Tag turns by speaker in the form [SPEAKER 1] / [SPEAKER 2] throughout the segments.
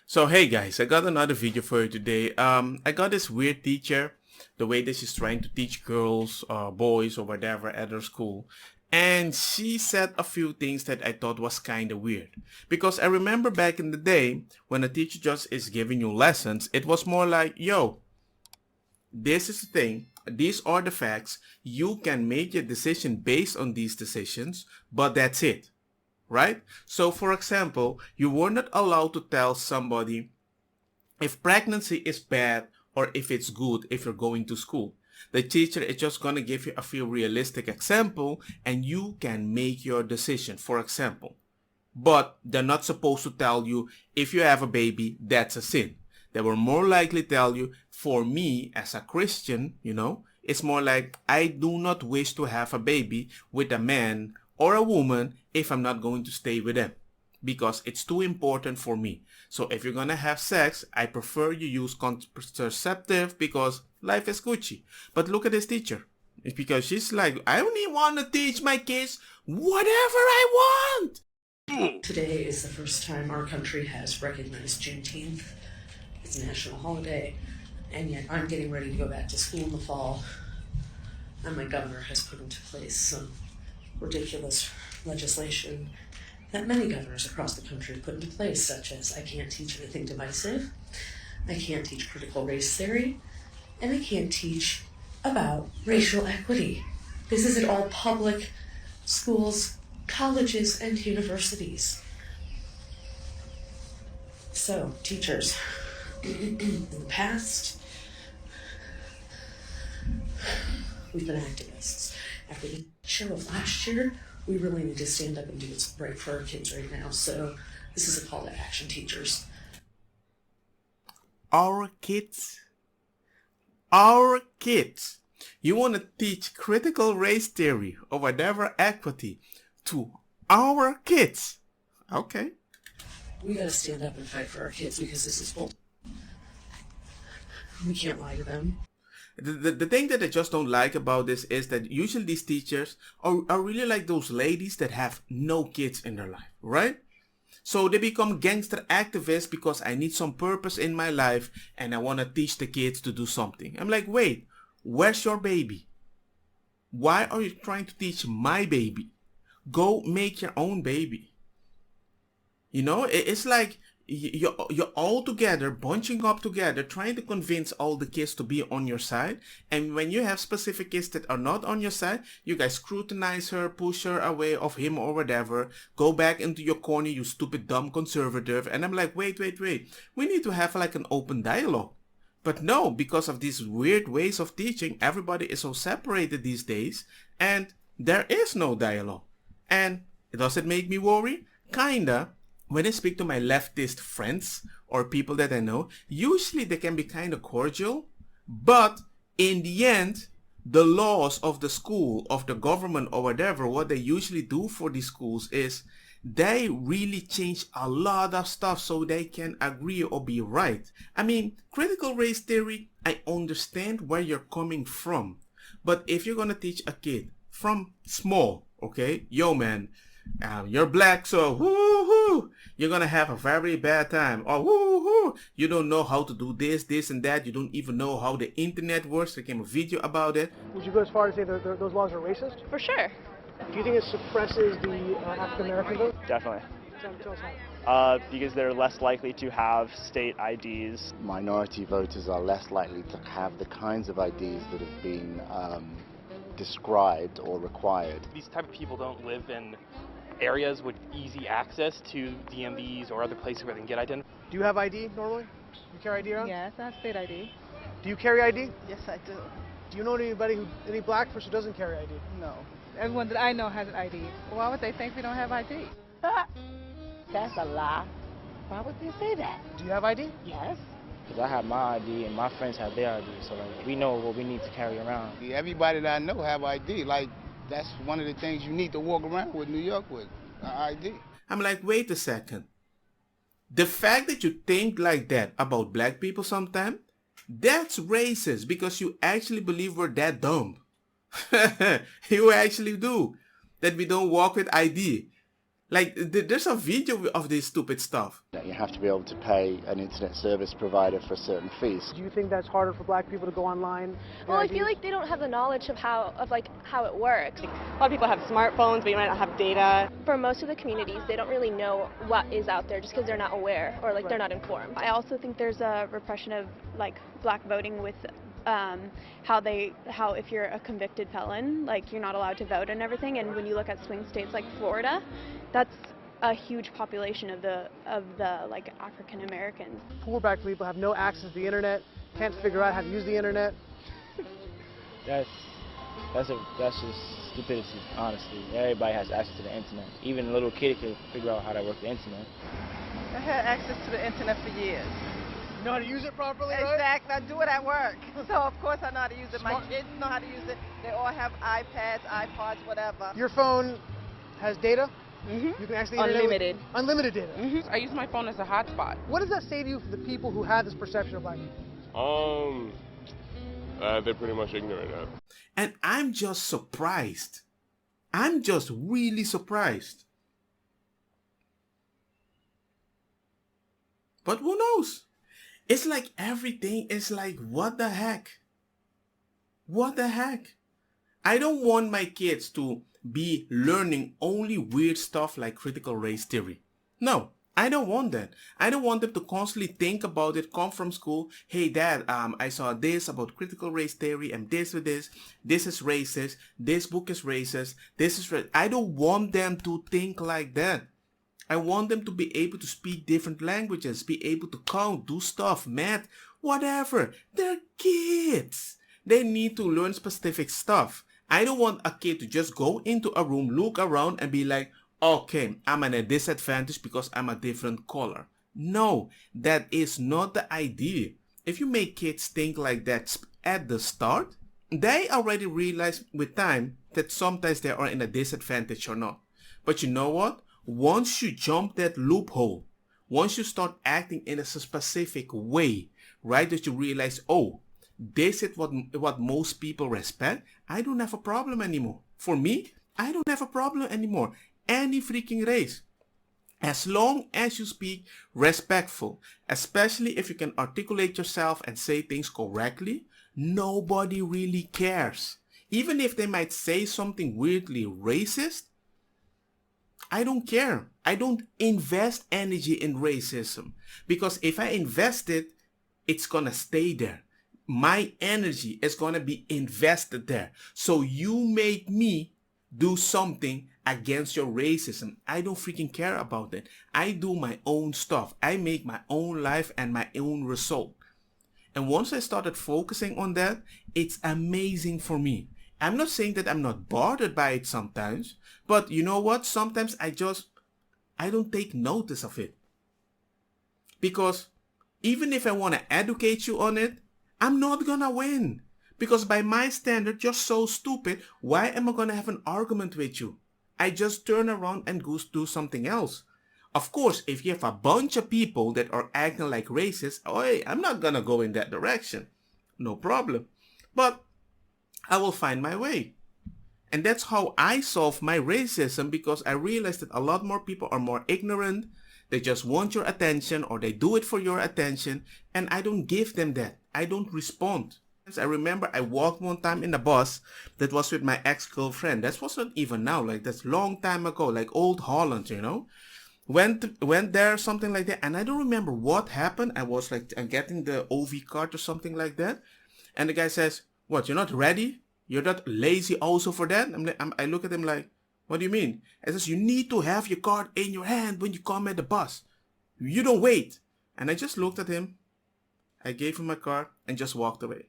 [SPEAKER 1] So hey guys, I got another video for you today. I got this weird teacher, the way that she's trying to teach girls, boys or whatever at her school. And she said a few things that I thought was kind of weird. Because I remember back in the day, when a teacher just is giving you lessons, it was more like, yo, this is the thing, these are the facts, you can make your decision based on these decisions, but that's it. Right? So for example, you were not allowed to tell somebody if pregnancy is bad or if it's good if you're going to school. The teacher is just going to give you a few realistic example and you can make your decision. For example, but they're not supposed to tell you if you have a baby, that's a sin. They will more likely tell you, for me as a Christian, it's more like I do not wish to have a baby with a man or a woman if I'm not going to stay with them because it's too important for me. So if you're gonna have sex, I prefer you use contraceptive because life is Gucci. But look at this teacher. It's because she's like, I only want to teach my kids whatever I want.
[SPEAKER 2] Today is the first time our country has recognized Juneteenth. It's a national holiday, and yet I'm getting ready to go back to school in the fall, and my governor has put into place some ridiculous legislation that many governors across the country put into place, such as I can't teach anything divisive, I can't teach critical race theory, and I can't teach about racial equity. This is at all public schools, colleges, and universities. So, teachers, in the past, we've been activists. After the show of last year, we really need to stand up and do what's right for our kids right now. So, this is a call to action, teachers.
[SPEAKER 1] Our kids. Our kids. You want to teach critical race theory or whatever equity to our kids. Okay.
[SPEAKER 2] We gotta stand up and fight for our kids because this is bull. We can't lie to them.
[SPEAKER 1] The thing that I just don't like about this is that usually these teachers are really like those ladies that have no kids in their life, right? So they become gangster activists because I need some purpose in my life and I want to teach the kids to do something. I'm like, wait, where's your baby? Why are you trying to teach my baby? Go make your own baby. It's like you're all together, bunching up together, trying to convince all the kids to be on your side. And when you have specific kids that are not on your side, you guys scrutinize her, push her away of him or whatever, go back into your corner, you stupid, dumb conservative. And I'm like, wait. We need to have like an open dialogue. But no, because of these weird ways of teaching, everybody is so separated these days and there is no dialogue. And does it make me worry? Kinda. When I speak to my leftist friends or people that I know, usually they can be kind of cordial, but in the end, the laws of the school, of the government or whatever, what they usually do for these schools is they really change a lot of stuff so they can agree or be right. I mean, critical race theory, I understand where you're coming from. But if you're going to teach a kid from small, okay, yo man, you're black, so woo-hoo, you're gonna have a very bad time. Or woo-hoo, you don't know how to do this, and that. You don't even know how the internet works. There came a video about it.
[SPEAKER 3] Would you go as far as to say that those laws are racist?
[SPEAKER 4] For sure.
[SPEAKER 3] Do you think it suppresses the African American vote?
[SPEAKER 5] Definitely.
[SPEAKER 3] Tell us how.
[SPEAKER 5] Because they're less likely to have state IDs.
[SPEAKER 6] Minority voters are less likely to have the kinds of IDs that have been described or required.
[SPEAKER 7] These type of people don't live in areas with easy access to DMVs or other places where they can get identified.
[SPEAKER 3] Do you have ID normally? You carry ID around?
[SPEAKER 4] Yes, I have state ID.
[SPEAKER 3] Do you carry ID?
[SPEAKER 4] Yes, I do.
[SPEAKER 3] Do you know any black person who doesn't carry ID?
[SPEAKER 4] No. Everyone that I know has an ID. Why would they think we don't have ID?
[SPEAKER 8] That's a lie. Why would they say that?
[SPEAKER 3] Do you have ID?
[SPEAKER 8] Yes.
[SPEAKER 9] Because I have my ID and my friends have their ID, so like, we know what we need to carry around.
[SPEAKER 10] Everybody that I know have ID. Like, that's one of the things you need to walk around with New York with, ID.
[SPEAKER 1] I'm like, wait a second. The fact that you think like that about black people sometimes, that's racist because you actually believe we're that dumb. You actually do. That we don't walk with ID. Like, there's a video of this stupid stuff.
[SPEAKER 6] You have to be able to pay an internet service provider for certain fees.
[SPEAKER 3] Do you think that's harder for black people to go online?
[SPEAKER 11] Well, I feel like they don't have the knowledge of how it works.
[SPEAKER 12] A lot of people have smartphones, but you might not have data.
[SPEAKER 11] For most of the communities, they don't really know what is out there just because they're not aware or like they're not informed.
[SPEAKER 13] I also think there's a repression of like black voting with how if you're a convicted felon, like you're not allowed to vote and everything. And when you look at swing states like Florida, that's a huge population of the like African Americans.
[SPEAKER 3] Poor black people have no access to the internet, can't figure out how to use the internet.
[SPEAKER 9] That's just stupidity, honestly. Everybody has access to the internet. Even a little kid can figure out how to work the internet.
[SPEAKER 4] I had access to the internet for years.
[SPEAKER 3] You know how to use it properly, right?
[SPEAKER 4] Exactly. I do it at work. So of course I know how to use it. My kids know how to use it. They all have iPads, iPods, whatever.
[SPEAKER 3] Your phone has data?
[SPEAKER 12] Mm-hmm.
[SPEAKER 3] You can actually
[SPEAKER 12] unlimited.
[SPEAKER 3] Unlimited data.
[SPEAKER 12] Mm-hmm. I use my phone as a hotspot.
[SPEAKER 3] What does that say to you for the people who have this perception of black people?
[SPEAKER 14] They're pretty much ignorant of.
[SPEAKER 1] And I'm just surprised. I'm just really surprised. But who knows? It's like everything is like, what the heck? What the heck? I don't want my kids to be learning only weird stuff like critical race theory. No, I don't want that. I don't want them to constantly think about it, come from school. Hey dad, I saw this about critical race theory and this with this. This is racist. This book is racist. This is I don't want them to think like that. I want them to be able to speak different languages, be able to count, do stuff, math, whatever. They're kids. They need to learn specific stuff. I don't want a kid to just go into a room, look around and be like, okay, I'm at a disadvantage because I'm a different color. No, that is not the idea. If you make kids think like that at the start, they already realize with time that sometimes they are in a disadvantage or not. But you know what? Once you jump that loophole, once you start acting in a specific way, right, that you realize, oh, this is what most people respect, I don't have a problem anymore. For me, I don't have a problem anymore. Any freaking race. As long as you speak respectful, especially if you can articulate yourself and say things correctly, nobody really cares. Even if they might say something weirdly racist, I don't care. I don't invest energy in racism. Because if I invest it, it's gonna stay there. My energy is gonna be invested there. So you make me do something against your racism. I don't freaking care about it. I do my own stuff. I make my own life and my own result. And once I started focusing on that, it's amazing for me. I'm not saying that I'm not bothered by it sometimes, but you know what? Sometimes I don't take notice of it. Because even if I want to educate you on it, I'm not gonna win. Because by my standard, you're so stupid. Why am I gonna have an argument with you? I just turn around and go do something else. Of course, if you have a bunch of people that are acting like racists, I'm not gonna go in that direction. No problem. But I will find my way. And that's how I solve my racism, because I realized that a lot more people are more ignorant. They just want your attention, or they do it for your attention, and I don't give them that. I don't respond. I remember I walked one time in a bus that was with my ex-girlfriend. That wasn't even now, like that's long time ago, like old Holland, you know. Went there, something like that, and I don't remember what happened. I was like, I'm getting the OV card or something like that, and the guy says, "What? You're not ready? You're not lazy also for that?" I look at him like, "What do you mean?" He says, "You need to have your card in your hand when you come at the bus. You don't wait." And I just looked at him. I gave him my card and just walked away.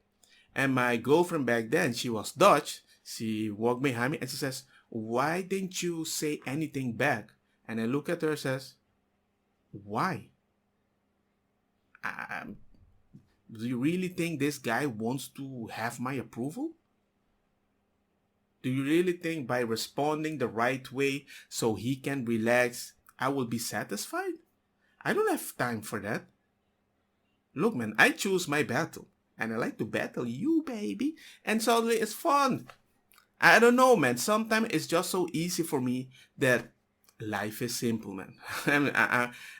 [SPEAKER 1] And my girlfriend back then, she was Dutch. She walked behind me and she says, "Why didn't you say anything back?" And I look at her and says, "Why? Do you really think this guy wants to have my approval? Do you really think by responding the right way so he can relax, I will be satisfied? I don't have time for that. Look, man, I choose my battle. And I like to battle you, baby. And suddenly it's fun. I don't know, man. Sometimes it's just so easy for me that life is simple, man.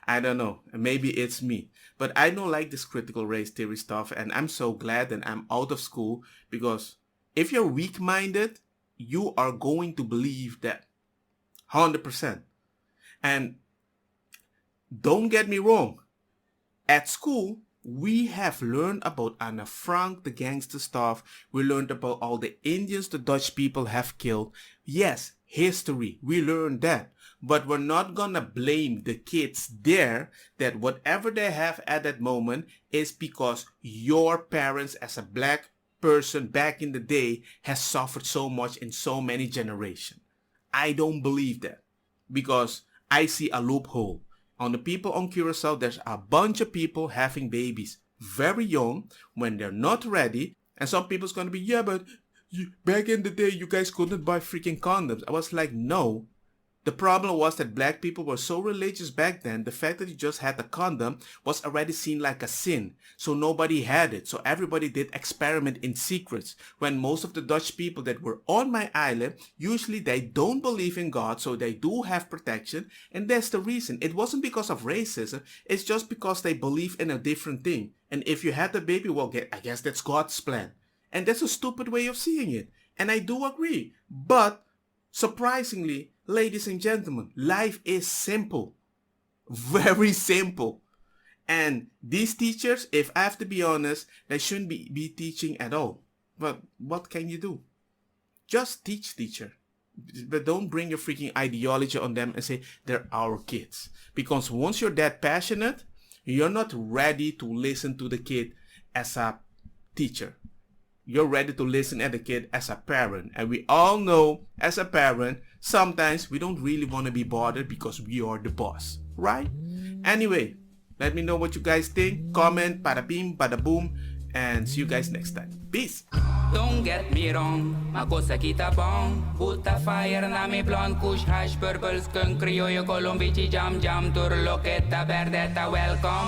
[SPEAKER 1] I don't know. Maybe it's me. But I don't like this critical race theory stuff. And I'm so glad that I'm out of school, because if you're weak-minded, you are going to believe that 100%. And don't get me wrong. At school, we have learned about Anne Frank, the gangster stuff. We learned about all the Indians the Dutch people have killed. Yes, history. We learned that. But we're not gonna blame the kids there that whatever they have at that moment is because your parents as a black person back in the day has suffered so much in so many generations. I don't believe that, because I see a loophole. On the people on Curacao, there's a bunch of people having babies very young when they're not ready. And some people's going to be, yeah, but back in the day, you guys couldn't buy freaking condoms. I was like, no. The problem was that black people were so religious back then, the fact that you just had a condom was already seen like a sin. So nobody had it. So everybody did experiment in secrets. When most of the Dutch people that were on my island, usually they don't believe in God, so they do have protection. And that's the reason. It wasn't because of racism. It's just because they believe in a different thing. And if you had the baby, well, I guess that's God's plan. And that's a stupid way of seeing it. And I do agree. But surprisingly, ladies and gentlemen, life is simple. Very simple. And these teachers, if I have to be honest, they shouldn't be teaching at all. But what can you do? Just teach, teacher. But don't bring your freaking ideology on them and say they're our kids. Because once you're that passionate, you're not ready to listen to the kid as a teacher. You're ready to listen at the kid as a parent. And we all know, as a parent, sometimes we don't really want to be bothered because we are the boss, right? Anyway, let me know what you guys think. Comment, bada bing, bada boom, and see you guys next time. Peace.
[SPEAKER 15] Don't get me wrong, ma cosa kita bong. Put a fire na mi blonde, kush hash, purple skunk, criollo, colombici, jam, jam, turloqueta, verdeta, welcome.